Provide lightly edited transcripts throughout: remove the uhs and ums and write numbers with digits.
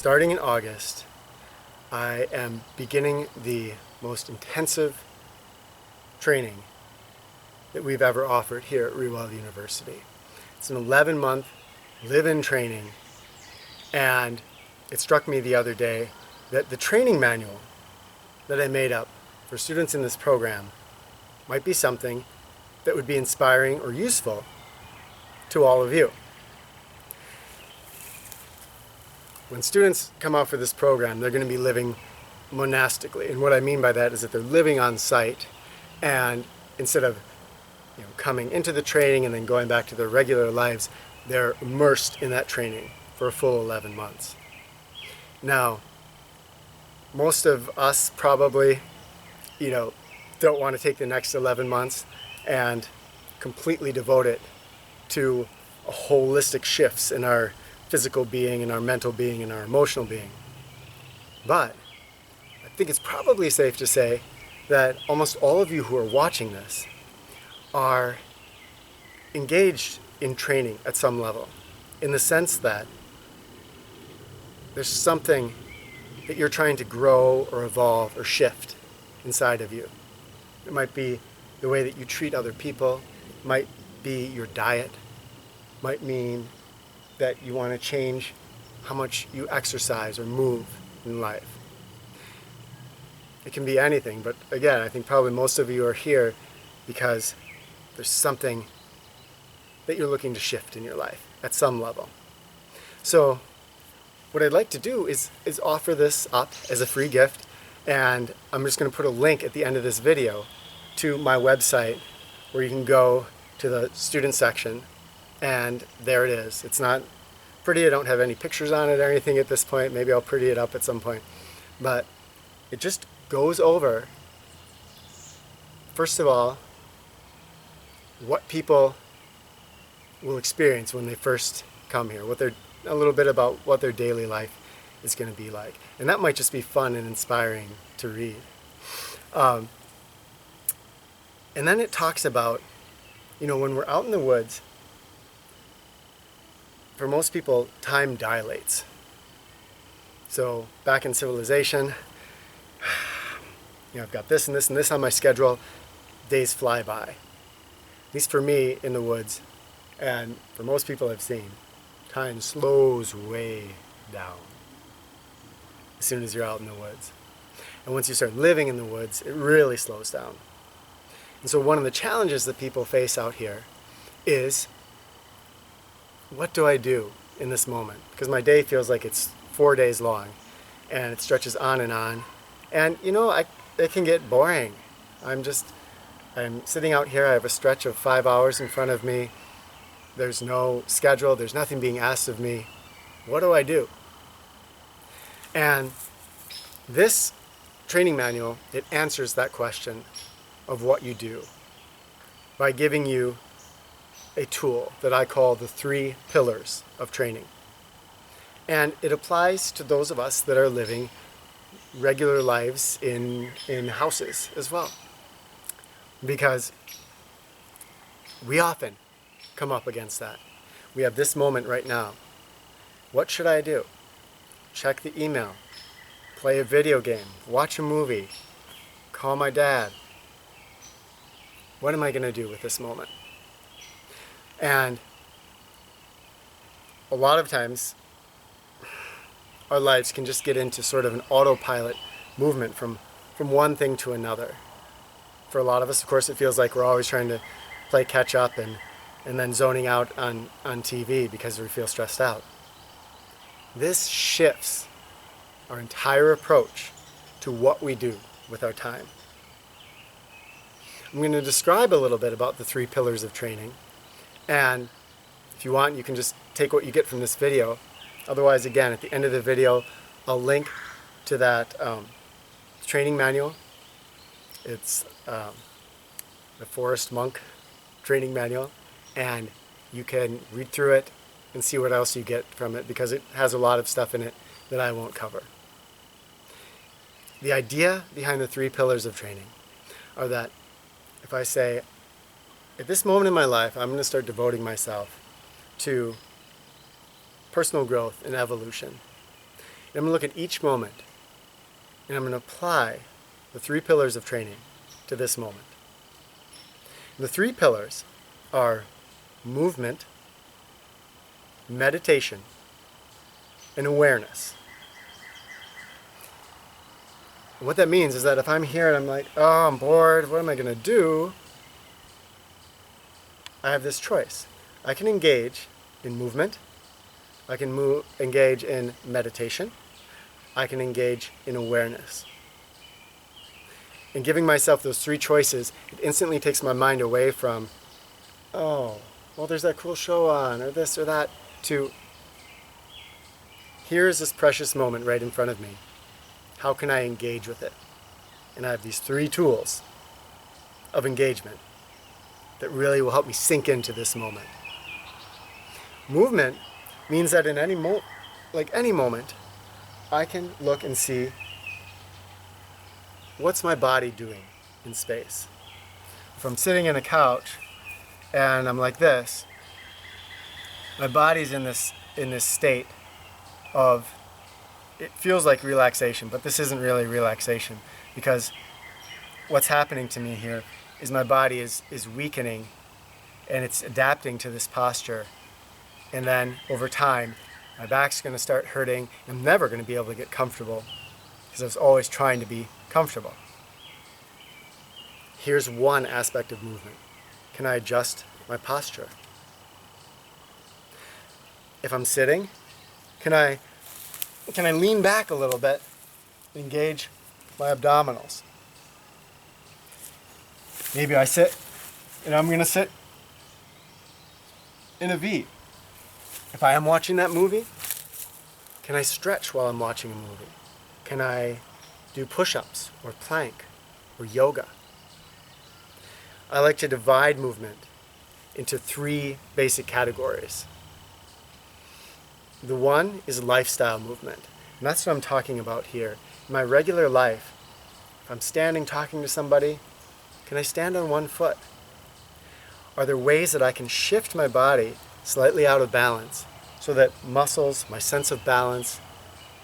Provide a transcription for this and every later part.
starting in August, I am beginning the most intensive training that we've ever offered here at Rewald University. It's an 11-month live-in training, and it struck me the other day that the training manual that I made up for students in this program might be something that would be inspiring or useful to all of you. When students come out for this program, they're going to be living monastically. And what I mean by that is that they're living on site, and instead of coming into the training and then going back to their regular lives, they're immersed in that training for a full 11 months. Now, most of us probably, don't want to take the next 11 months and completely devote it to holistic shifts in our physical being, in our mental being, in our emotional being. But I think it's probably safe to say that almost all of you who are watching this are engaged in training at some level, in the sense that there's something that you're trying to grow or evolve or shift inside of you. It might be the way that you treat other people, it might be your diet, it might mean that you want to change how much you exercise or move in life. It can be anything, but again, I think probably most of you are here because there's something that you're looking to shift in your life at some level. So what I'd like to do is offer this up as a free gift, and I'm just going to put a link at the end of this video to my website where you can go to the student section, and there it is. It's not pretty, I don't have any pictures on it or anything at this point. Maybe I'll pretty it up at some point. But it just goes over, first of all, what people will experience when they first come here, a little bit about what their daily life is going to be like. And that might just be fun and inspiring to read. And then it talks about, when we're out in the woods, for most people, time dilates. So back in civilization, I've got this and this and this on my schedule, days fly by. At least for me in the woods, and for most people I've seen, time slows way down as soon as you're out in the woods. And once you start living in the woods, it really slows down. And so one of the challenges that people face out here is, what do I do in this moment? Because my day feels like it's 4 days long, and it stretches on. And it can get boring. I'm sitting out here, I have a stretch of 5 hours in front of me. There's no schedule, there's nothing being asked of me. What do I do? And this training manual, it answers that question of what you do by giving you a tool that I call the 3 pillars of training. And it applies to those of us that are living regular lives in houses as well. Because we often come up against that. We have this moment right now. What should I do? Check the email, play a video game, watch a movie, call my dad. What am I going to do with this moment? And a lot of times, our lives can just get into sort of an autopilot movement from one thing to another. For a lot of us, of course, it feels like we're always trying to play catch up and then zoning out on TV because we feel stressed out. This shifts our entire approach to what we do with our time. I'm going to describe a little bit about the 3 pillars of training, and if you want, you can just take what you get from this video. Otherwise, again, at the end of the video, I'll link to that training manual. It's the Forest Monk training manual, and you can read through it and see what else you get from it, because it has a lot of stuff in it that I won't cover. The idea behind the 3 pillars of training are that if I say, at this moment in my life, I'm going to start devoting myself to personal growth and evolution. And I'm going to look at each moment, and I'm going to apply the 3 pillars of training to this moment. And the 3 pillars are movement, meditation, and awareness. And what that means is that if I'm here and I'm like, oh, I'm bored, what am I going to do? I have this choice. I can engage in movement, I can engage in meditation, I can engage in awareness. And giving myself those 3 choices, it instantly takes my mind away from, oh, well, there's that cool show on, or this or that, to here's this precious moment right in front of me. How can I engage with it? And I have these 3 tools of engagement that really will help me sink into this moment. Movement means that in any moment, I can look and see what's my body doing in space. If I'm sitting in a couch and I'm like this, my body's in this state of, it feels like relaxation, but this isn't really relaxation, because what's happening to me here is my body is weakening and it's adapting to this posture. And then over time, my back's going to start hurting. I'm never going to be able to get comfortable because I was always trying to be comfortable. Here's one aspect of movement. Can I adjust my posture? If I'm sitting, can I lean back a little bit, engage my abdominals? Maybe I sit, and I'm going to sit in a V. If I am watching that movie, can I stretch while I'm watching a movie? Can I do push-ups or plank or yoga? I like to divide movement into 3 basic categories. The one is lifestyle movement, and that's what I'm talking about here. In my regular life, if I'm standing talking to somebody, can I stand on one foot? Are there ways that I can shift my body slightly out of balance so that muscles, my sense of balance,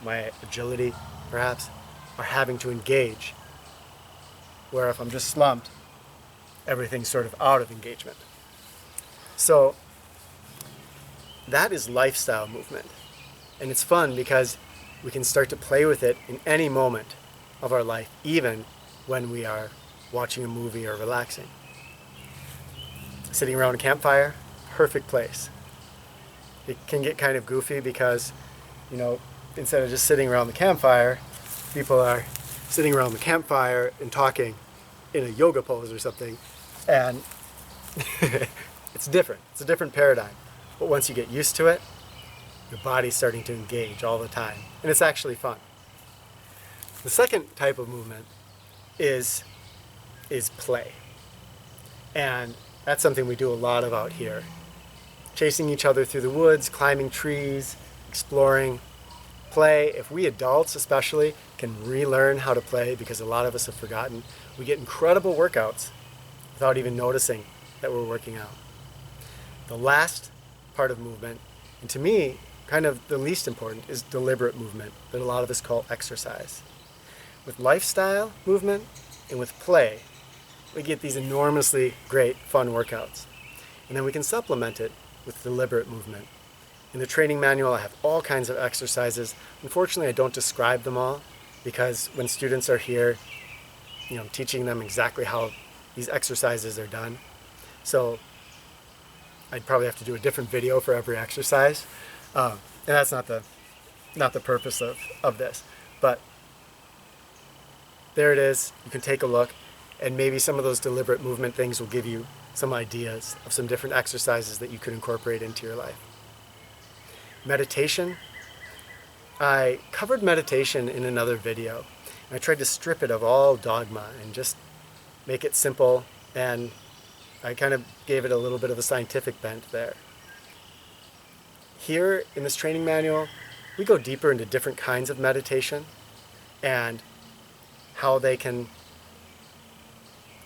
my agility perhaps, are having to engage? Where if I'm just slumped, everything's sort of out of engagement. So that is lifestyle movement. And it's fun because we can start to play with it in any moment of our life, even when we are watching a movie or relaxing. Sitting around a campfire, perfect place. It can get kind of goofy because, instead of just sitting around the campfire, people are sitting around the campfire and talking in a yoga pose or something. And it's different. It's a different paradigm. But once you get used to it, your body's starting to engage all the time. And it's actually fun. The second type of movement is play. And that's something we do a lot of out here. Chasing each other through the woods, climbing trees, exploring. Play, if we adults especially can relearn how to play, because a lot of us have forgotten, we get incredible workouts without even noticing that we're working out. The last part of movement, and to me, kind of the least important, is deliberate movement that a lot of us call exercise. With lifestyle movement and with play, we get these enormously great, fun workouts. And then we can supplement it with deliberate movement. In the training manual, I have all kinds of exercises. Unfortunately, I don't describe them all because when students are here, I'm teaching them exactly how these exercises are done. So I'd probably have to do a different video for every exercise. And that's not the purpose of this. But there it is. You can take a look, and maybe some of those deliberate movement things will give you some ideas of some different exercises that you could incorporate into your life. Meditation. I covered meditation in another video. And I tried to strip it of all dogma and just make it simple, and I kind of gave it a little bit of a scientific bent there. Here in this training manual, we go deeper into different kinds of meditation and how they can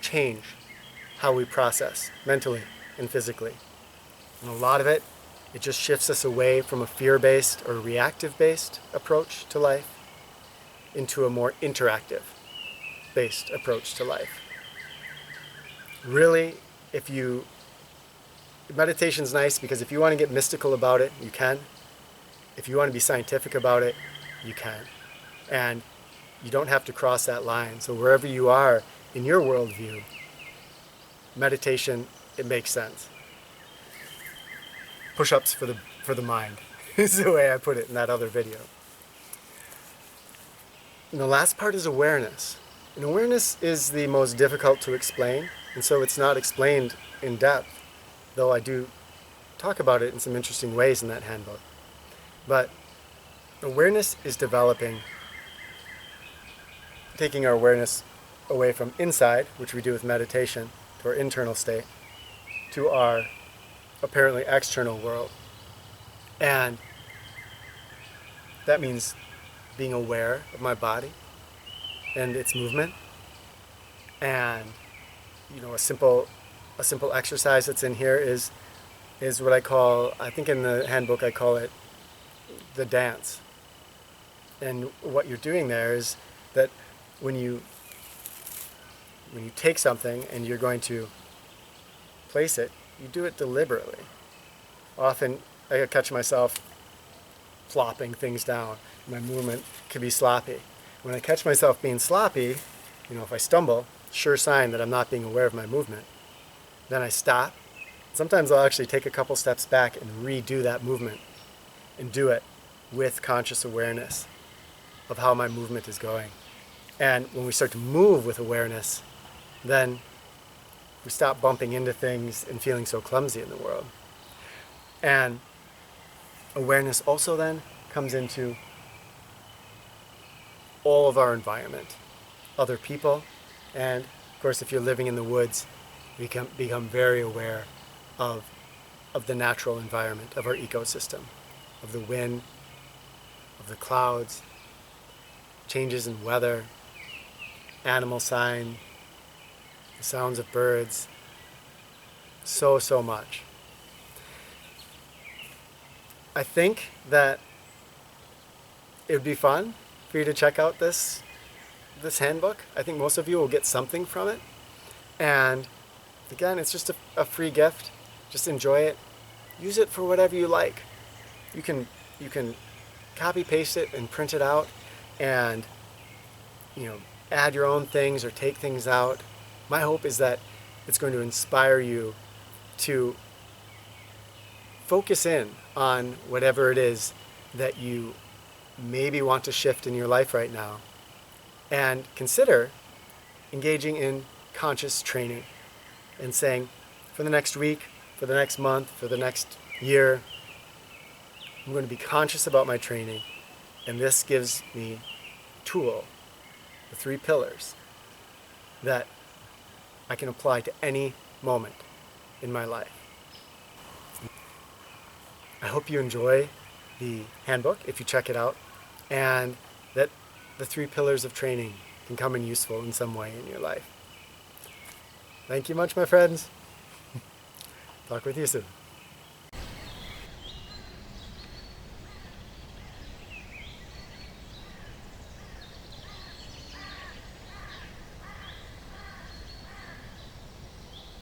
change how we process mentally and physically. And a lot of it It just shifts us away from a fear-based or reactive-based approach to life into a more interactive-based approach to life. Really, meditation's nice because if you want to get mystical about it, you can. If you want to be scientific about it, you can. And you don't have to cross that line. So wherever you are in your worldview, meditation, it makes sense. Push-ups for the mind is the way I put it in that other video. And the last part is awareness. And awareness is the most difficult to explain, and so it's not explained in depth, though I do talk about it in some interesting ways in that handbook. But awareness is developing, taking our awareness away from inside, which we do with meditation, to our internal state, to our apparently external world. And that means being aware of my body and its movement. And a simple exercise that's in here is what I call, I think in the handbook I call it the dance. And what you're doing there is that when you take something and you're going to place it, you do it deliberately. Often I catch myself plopping things down. My movement can be sloppy. When I catch myself being sloppy, if I stumble, sure sign that I'm not being aware of my movement. Then I stop. Sometimes I'll actually take a couple steps back and redo that movement and do it with conscious awareness of how my movement is going. And when we start to move with awareness, then we stop bumping into things and feeling so clumsy in the world. And awareness also then comes into all of our environment, other people, and of course if you're living in the woods, we can become very aware of the natural environment, of our ecosystem, of the wind, of the clouds, changes in weather, animal sign, the sounds of birds, so much. I think that it would be fun for you to check out this handbook. I think most of you will get something from it. And again, it's just a free gift. Just enjoy it. Use it for whatever you like. You can copy paste it and print it out and add your own things or take things out. My hope is that it's going to inspire you to focus in on whatever it is that you maybe want to shift in your life right now, and consider engaging in conscious training and saying, for the next week, for the next month, for the next year, I'm going to be conscious about my training, and this gives me a tool, the 3 pillars, that I can apply to any moment in my life. I hope you enjoy the handbook if you check it out, and that the 3 pillars of training can come in useful in some way in your life. Thank you much, my friends. Talk with you soon.